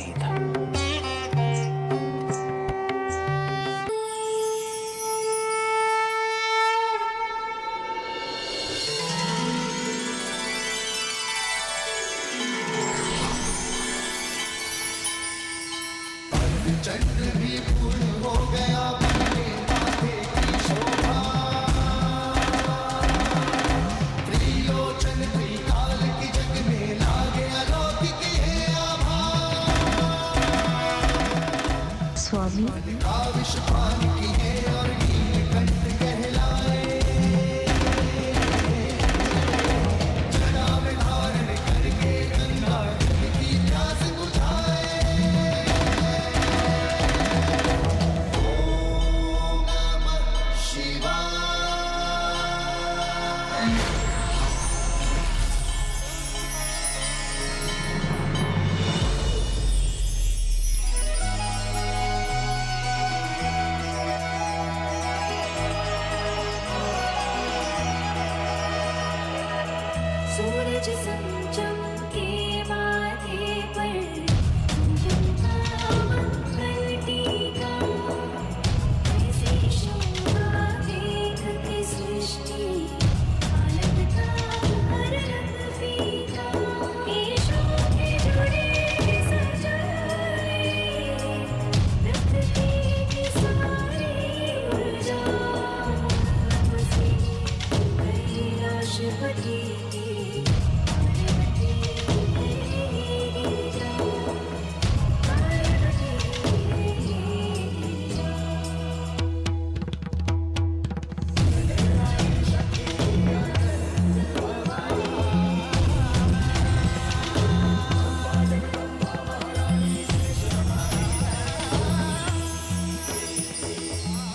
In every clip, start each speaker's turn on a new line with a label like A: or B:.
A: नहीं था।
B: चंद्र भी पूर्ण हो गया, बने माथे की शोभा। त्रिलोचन त्रिकाल की जग में लागे अलौकिक है आभा।
C: स्वामी
B: विषपान की है और नीलकंठ कहलाए। जटा में धारण करके गंगा जल की प्यास बुझाए।
D: सूरज चमके माथे पर, चमका मंगल टीका। ऐसी शोभा देख के सृष्टि आनंद का हर रंग फीका। ईशों के जुड़े सजाए, प्रकृति की सारी ऊर्जा बसी कैलाशपति।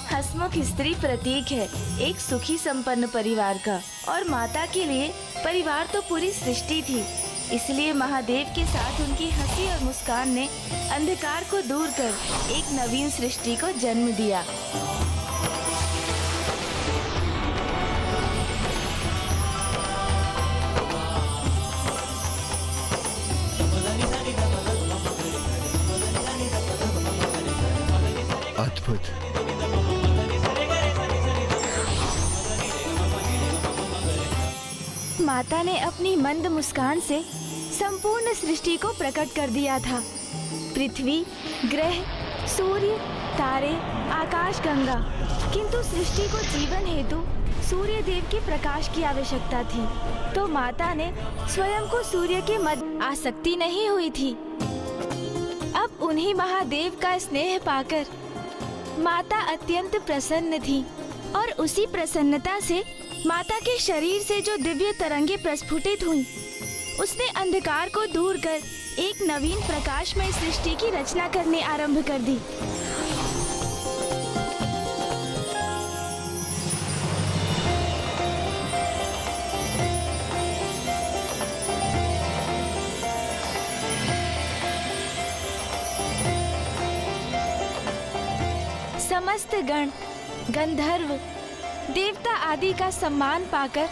C: हसमुख स्त्री प्रतीक है एक सुखी संपन्न परिवार का, और माता के लिए परिवार तो पूरी सृष्टि थी। इसलिए महादेव के साथ उनकी हंसी और मुस्कान ने अंधकार को दूर कर एक नवीन सृष्टि को जन्म दिया।
E: अद्भुत।
C: माता ने अपनी मंद मुस्कान से संपूर्ण सृष्टि को प्रकट कर दिया था। पृथ्वी, ग्रह, सूर्य, तारे, आकाश गंगा। किंतु सृष्टि को जीवन हेतु सूर्य देव के प्रकाश की आवश्यकता थी, तो माता ने स्वयं को सूर्य के मध्य आसक्ति नहीं हुई थी। अब उन्हीं महादेव का स्नेह पाकर माता अत्यंत प्रसन्न थी, और उसी प्रसन्नता से माता के शरीर से जो दिव्य तरंगे प्रस्फुटित हुई, उसने अंधकार को दूर कर एक नवीन प्रकाशमय सृष्टि की रचना करने आरंभ कर दी। समस्त गण, गंधर्व, देवता आदि का सम्मान पाकर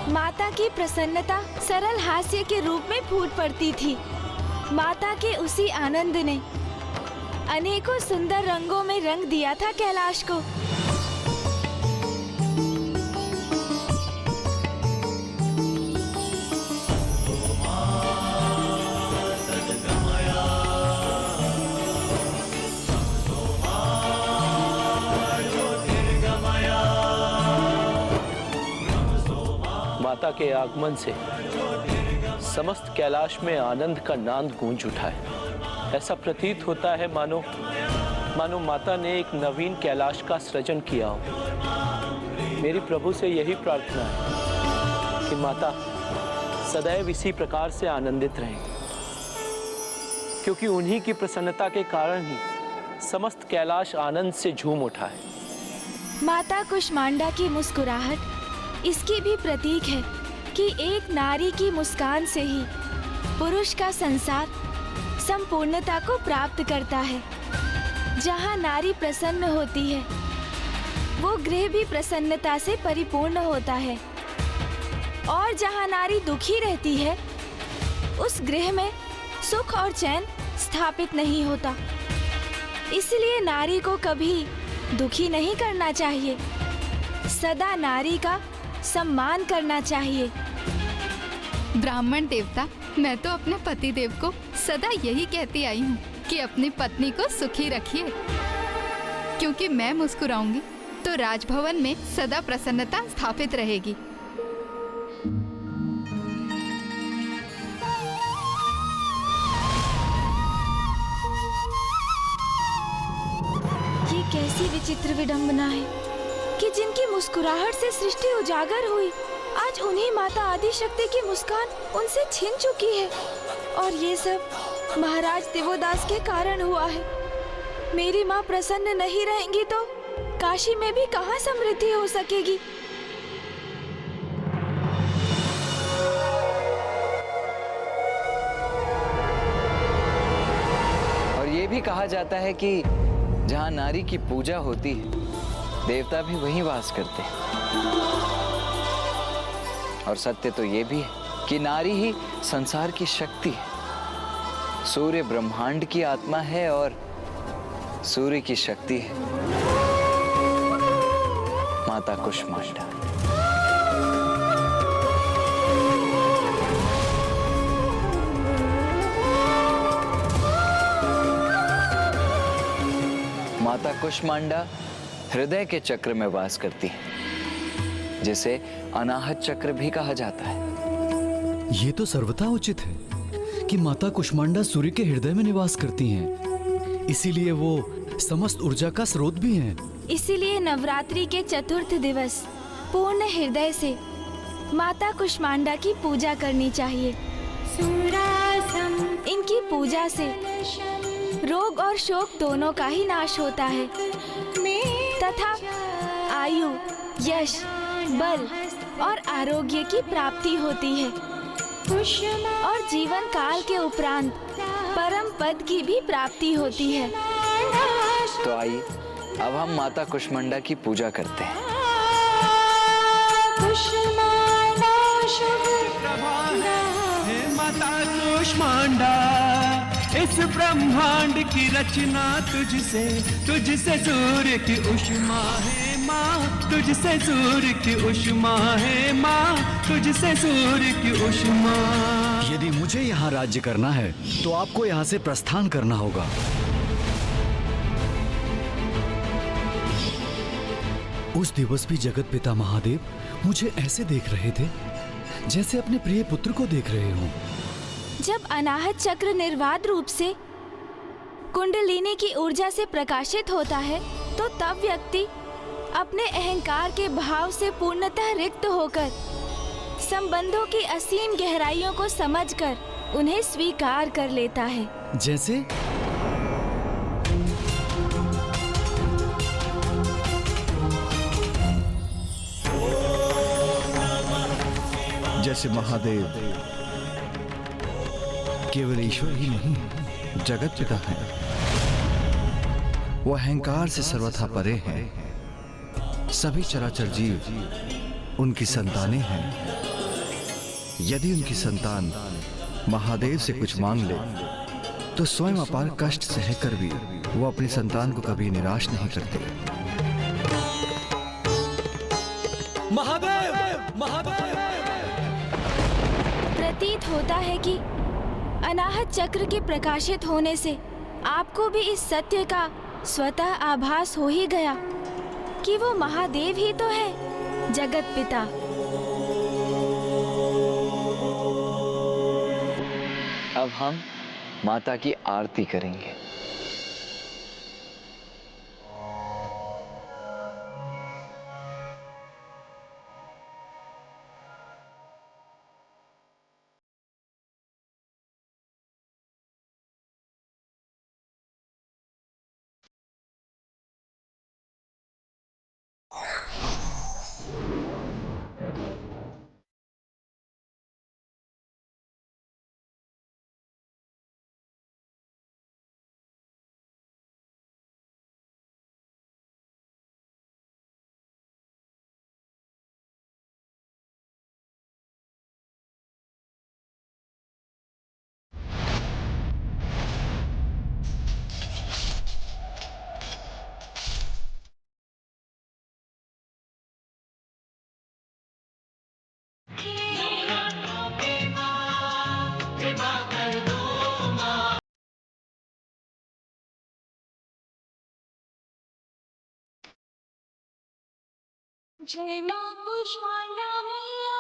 C: माता की प्रसन्नता सरल हास्य के रूप में फूट पड़ती थी। माता के उसी आनंद ने अनेकों सुंदर रंगों में रंग दिया था कैलाश को।
A: माता के आगमन से समस्त कैलाश में आनंद का नाद गूंज उठा है। ऐसा प्रतीत होता है मानो माता ने एक नवीन कैलाश का सृजन किया हो। मेरी प्रभु से यही प्रार्थना है कि माता सदैव इसी प्रकार से आनंदित रहें, क्योंकि उन्हीं की प्रसन्नता के कारण ही समस्त कैलाश आनंद से झूम उठा है।
C: माता कुष्मांडा की मुस्कुराहट इसकी भी प्रतीक है कि एक नारी की मुस्कान से ही पुरुष का संसार संपूर्णता को प्राप्त करता है। जहाँ नारी प्रसन्न होती है, वो गृह भी प्रसन्नता से परिपूर्ण होता है, और जहाँ नारी दुखी रहती है, उस गृह में सुख और चैन स्थापित नहीं होता। इसलिए नारी को कभी दुखी नहीं करना चाहिए, सदा नारी का सम्मान करना चाहिए।
E: ब्राह्मण देवता, मैं तो अपने पति देव को सदा यही कहती आई हूँ कि अपनी पत्नी को सुखी रखिए, क्योंकि मैं मुस्कुराऊंगी तो राजभवन में सदा प्रसन्नता स्थापित रहेगी।
C: ये कैसी विचित्र विडंबना है कि जिनकी मुस्कुराहट से सृष्टि उजागर हुई, आज उन्हीं माता आदिशक्ति की मुस्कान उनसे छिन चुकी है। और ये सब महाराज दिवोदास के कारण हुआ है। मेरी माँ प्रसन्न नहीं रहेंगी तो काशी में भी कहाँ समृद्धि हो सकेगी।
F: और ये भी कहा जाता है कि जहाँ नारी की पूजा होती है, देवता भी वहीं वास करते हैं। और सत्य तो ये भी है कि नारी ही संसार की शक्ति है। सूर्य ब्रह्मांड की आत्मा है और सूर्य की शक्ति है माता कुष्मांडा। माता कुष्मांडा हृदय के चक्र में वास करती है, जिसे अनाहत चक्र भी कहा जाता है।
G: ये तो सर्वथा उचित है कि माता कुष्मांडा सूर्य के हृदय में निवास करती हैं। इसीलिए वो समस्त ऊर्जा का स्रोत भी हैं।
C: इसीलिए नवरात्रि के चतुर्थ दिवस पूर्ण हृदय से माता कुष्मांडा की पूजा करनी चाहिए। इनकी पूजा से रोग और शोक दोनों का ही नाश होता है तथा आयु, यश, बल और आरोग्य की प्राप्ति होती है और जीवन काल के उपरांत परम पद की भी प्राप्ति होती है।
F: तो आइए अब हम माता कुष्मांडा की पूजा करते हैं।
H: हे माता कुष्मांडा, इस ब्रह्मांड की रचना तुझसे, तुझसे सूर्य की उष्मा है माँ, तुझसे सूर्य की उष्मा है माँ, तुझसे सूर्य की उष्मा।
G: यदि मुझे यहाँ राज्य करना है तो आपको यहाँ से प्रस्थान करना होगा। उस दिवस भी जगत पिता महादेव मुझे ऐसे देख रहे थे जैसे अपने प्रिय पुत्र को देख रहे हों।
C: जब अनाहत चक्र निर्वाध रूप से कुंडलिनी की ऊर्जा से प्रकाशित होता है तो तब व्यक्ति अपने अहंकार के भाव से पूर्णतः रिक्त होकर संबंधों की असीम गहराइयों को समझकर उन्हें स्वीकार कर लेता है।
G: जैसे
I: महादेव केवल ईश्वर ही नहीं, जगत पिता है। वो अहंकार से सर्वथा परे हैं। सभी चराचर जीव उनकी संतानें हैं। यदि उनकी संतान महादेव से कुछ मांग ले तो स्वयं अपार कष्ट सहकर भी वो अपनी संतान को कभी निराश नहीं करते।
A: महादेव, महादेव।
C: प्रतीत होता है कि अनाहत चक्र के प्रकाशित होने से आपको भी इस सत्य का स्वतः आभास हो ही गया कि वो महादेव ही तो है, जगत पिता।
F: अब हम माता की आरती करेंगे।
D: जय मां कुष्मांडा मैया,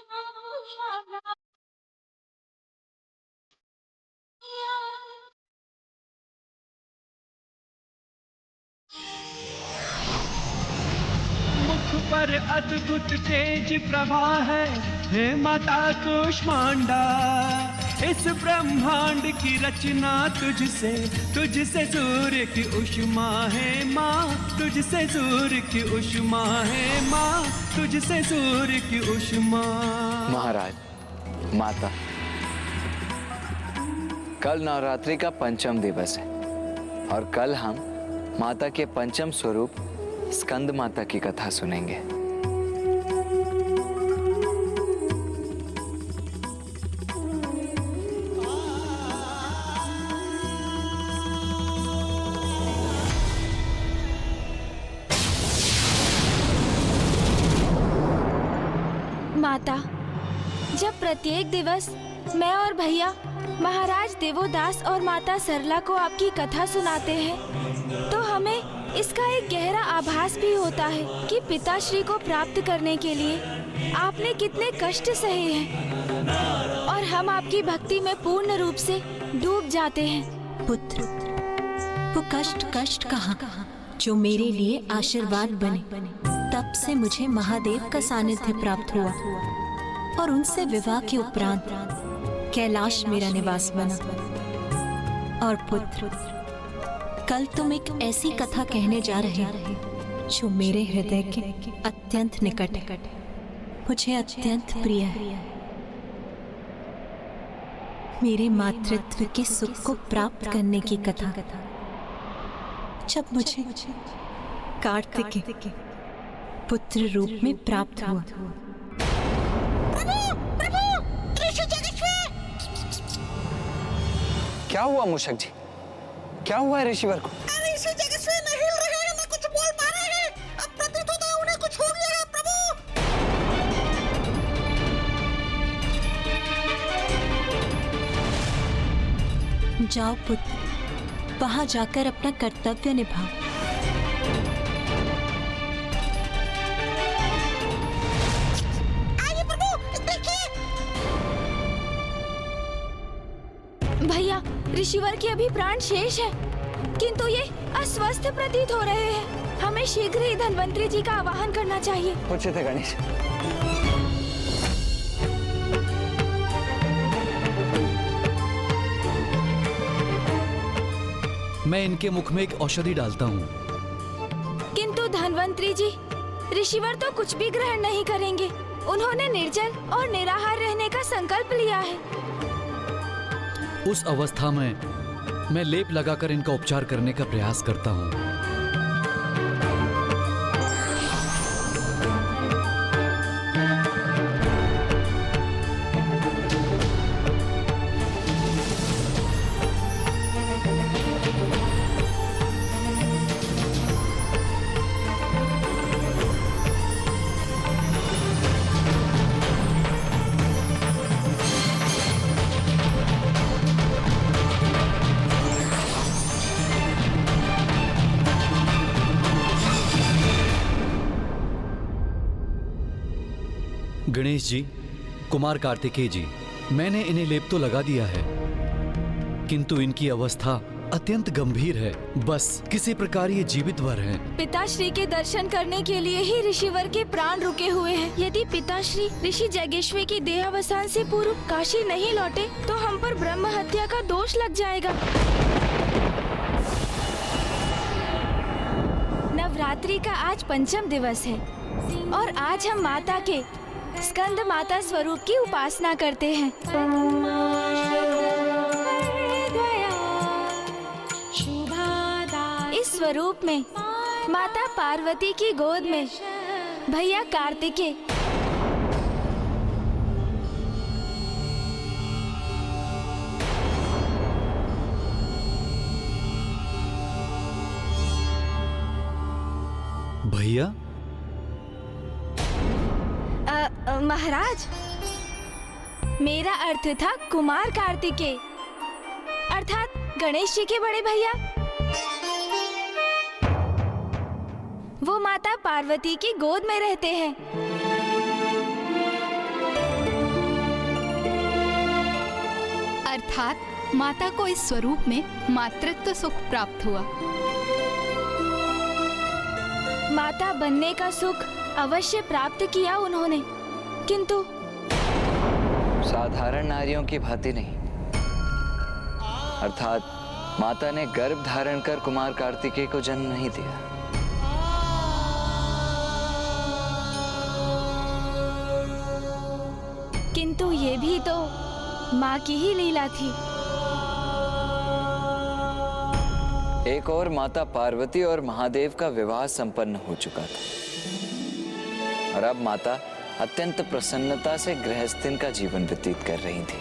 D: मां कुष्मांडा मैया।
H: मुख पर अद्भुत तेज प्रभा है, हे माता कुष्मांडा। इस ब्रह्मांड की रचना तुझसे, तुझसे सूर्य की उष्मा है माँ, तुझसे सूर्य की उष्मा है माँ, तुझसे सूर्य की उष्मा।
F: महाराज, माता, कल नवरात्रि का पंचम दिवस है और कल हम माता के पंचम स्वरूप स्कंद माता की कथा सुनेंगे।
C: माता, जब प्रत्येक दिवस मैं और भैया महाराज देवोदास और माता सरला को आपकी कथा सुनाते हैं तो हमें इसका एक गहरा आभास भी होता है कि पिताश्री को प्राप्त करने के लिए आपने कितने कष्ट सहे हैं और हम आपकी भक्ति में पूर्ण रूप से डूब जाते हैं।
J: पुत्र, वो कष्ट कहाँ जो मेरे लिए आशीर्वाद बने। तब से मुझे महादेव का सानिध्य प्राप्त हुआ और उनसे विवाह के उपरांत कैलाश मेरा निवास बना। और पुत्र, कल तुम एक ऐसी कथा कहने जा रहे हो जो मेरे हृदय के अत्यंत निकट है, मुझे अत्यंत प्रिय है। मेरे मातृत्व के सुख को प्राप्त करने की कथा, जब मुझे कार्तिकेय पुत्र रूप में प्राप्त हुआ।
F: क्या हुआ मूषक जी? क्या हुआ है ऋषिवर को?
B: अरे इसी जगह से नहीं हिल रहे हैं, ना कुछ बोल पा रहे हैं। अब प्रतीत होता है उन्हें कुछ हो गया है प्रभु।
J: जाओ पुत्र, वहां जाकर अपना कर्तव्य निभाओ।
B: आइए प्रभु, देखिए।
C: भैया, ऋषिवर के अभी प्राण शेष है किंतु ये अस्वस्थ प्रतीत हो रहे हैं। हमें शीघ्र ही धन्वंतरी जी का आवाहन करना चाहिए।
F: उचित है गणेश।
G: मैं इनके मुख में एक औषधि डालता हूँ।
C: किंतु धन्वंतरी जी, ऋषिवर तो कुछ भी ग्रहण नहीं करेंगे। उन्होंने निर्जल और निराहार रहने का संकल्प लिया है।
G: उस अवस्था में मैं लेप लगाकर इनका उपचार करने का प्रयास करता हूँ। गणेश जी, कुमार कार्तिकेय जी, मैंने इन्हें लेप तो लगा दिया है किंतु इनकी अवस्था अत्यंत गंभीर है। बस किसी प्रकार ये जीवित वर हैं।
C: पिताश्री के दर्शन करने के लिए ही ऋषिवर के प्राण रुके हुए हैं। यदि पिताश्री ऋषि जगेश्वर की देहावसान से पूर्व काशी नहीं लौटे तो हम पर ब्रह्म हत्या का दोष लग जाएगा। नवरात्रि का आज पंचम दिवस है और आज हम माता के स्कंद माता स्वरूप की उपासना करते हैं। इस स्वरूप में माता पार्वती की गोद में भैया कार्तिकेय
G: भैया,
C: महाराज, मेरा अर्थ था कुमार कार्तिकेय अर्थात गणेश जी के बड़े भैया। वो माता पार्वती की गोद में रहते हैं।
E: अर्थात माता को इस स्वरूप में मातृत्व सुख प्राप्त हुआ।
C: माता बनने का सुख अवश्य प्राप्त किया उन्होंने, किंतु
F: साधारण नारियों की भांति नहीं। अर्थात माता ने गर्भ धारण कर कुमार कार्तिकेय को जन्म नहीं दिया।
C: किंतु ये भी तो माँ की ही लीला थी।
F: एक और माता पार्वती और महादेव का विवाह संपन्न हो चुका था और अब माता अत्यंत प्रसन्नता से गृहस्थीन का जीवन व्यतीत कर रही थी।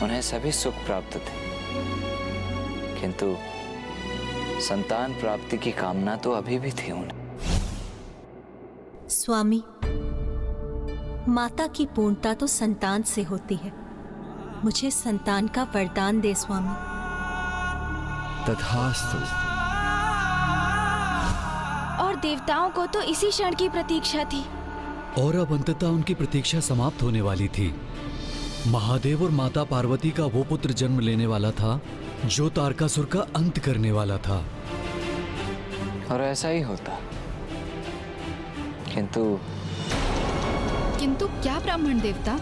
F: उन्हें सभी सुख प्राप्त थे, किंतु संतान प्राप्ति की कामना तो अभी भी थी उन्हें।
J: स्वामी, माता की पूर्णता तो संतान से होती है। मुझे संतान का वरदान दे स्वामी।
I: तथास्तु।
C: और देवताओं को तो इसी क्षण की प्रतीक्षा थी।
G: और अब अंततः उनकी प्रतीक्षा समाप्त होने वाली थी। महादेव और माता पार्वती का वो पुत्र जन्म लेने वाला था जो तारकासुर का अंत करने वाला था।
F: और ऐसा ही होता, किंतु
E: क्या ब्राह्मण देवता?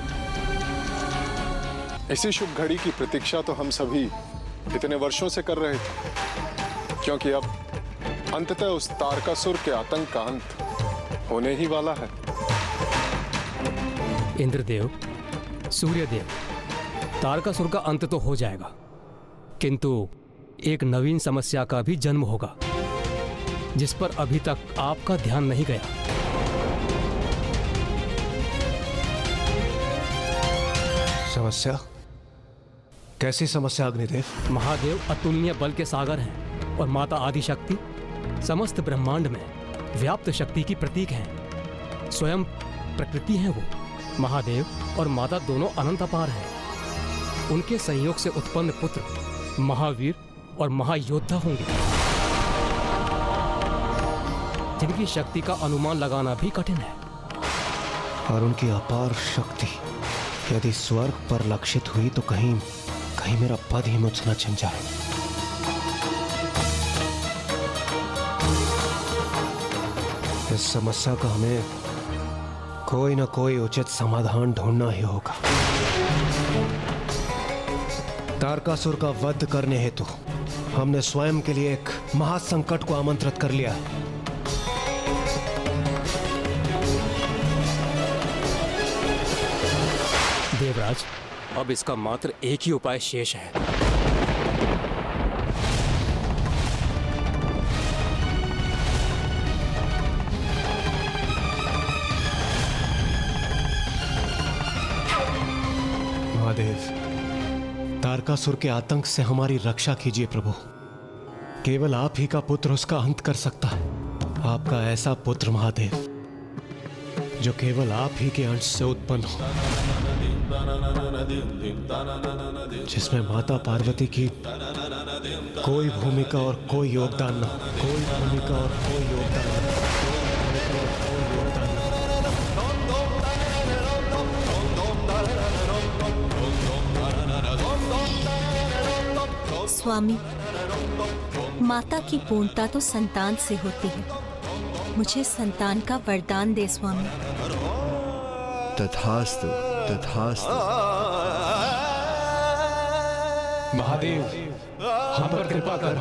K: इसी शुभ घड़ी की प्रतीक्षा तो हम सभी इतने वर्षों से कर रहे थे, क्योंकि अब अंततः उस तारकासुर के आतंक का अंत होने ही वाला है।
L: इंद्रदेव, सूर्यदेव, तारकासुर का अंत तो हो जाएगा, किंतु एक नवीन समस्या का भी जन्म होगा जिस पर अभी तक आपका ध्यान नहीं गया।
I: समस्या? कैसी समस्या अग्निदेव?
L: महादेव अतुलनीय बल के सागर हैं और माता आदिशक्ति समस्त ब्रह्मांड में व्याप्त शक्ति की प्रतीक हैं। स्वयं प्रकृति हैं वो। महादेव और माता दोनों अनंत अपार हैं। उनके संयोग से उत्पन्न पुत्र महावीर और महायोद्धा होंगे, जिनकी शक्ति का अनुमान लगाना भी कठिन है।
I: और उनकी अपार शक्ति यदि स्वर्ग पर लक्षित हुई तो कहीं मेरा पद ही मुझसे न छिन जाए। इस समस्या का हमें कोई न कोई उचित समाधान ढूंढना ही होगा। तारकासुर का वध करने हेतु हमने स्वयं के लिए एक महासंकट को आमंत्रित कर लिया है।
L: देवराज, अब इसका मात्र एक ही उपाय शेष है।
I: महादेव, तारकासुर के आतंक से हमारी रक्षा कीजिए प्रभु। केवल आप ही का पुत्र उसका अंत कर सकता है। आपका ऐसा पुत्र महादेव जो केवल आप ही के अंश से उत्पन्न हो, जिसमें माता पार्वती की कोई भूमिका और कोई योगदान न हो। कोई भूमिका और कोई योगदान न हो।
J: स्वामी, माता की पूर्णता तो संतान से होती है। मुझे संतान का वरदान दे स्वामी।
I: तथास्तु, तथास्तु। महादेव, हम पर कृपा कर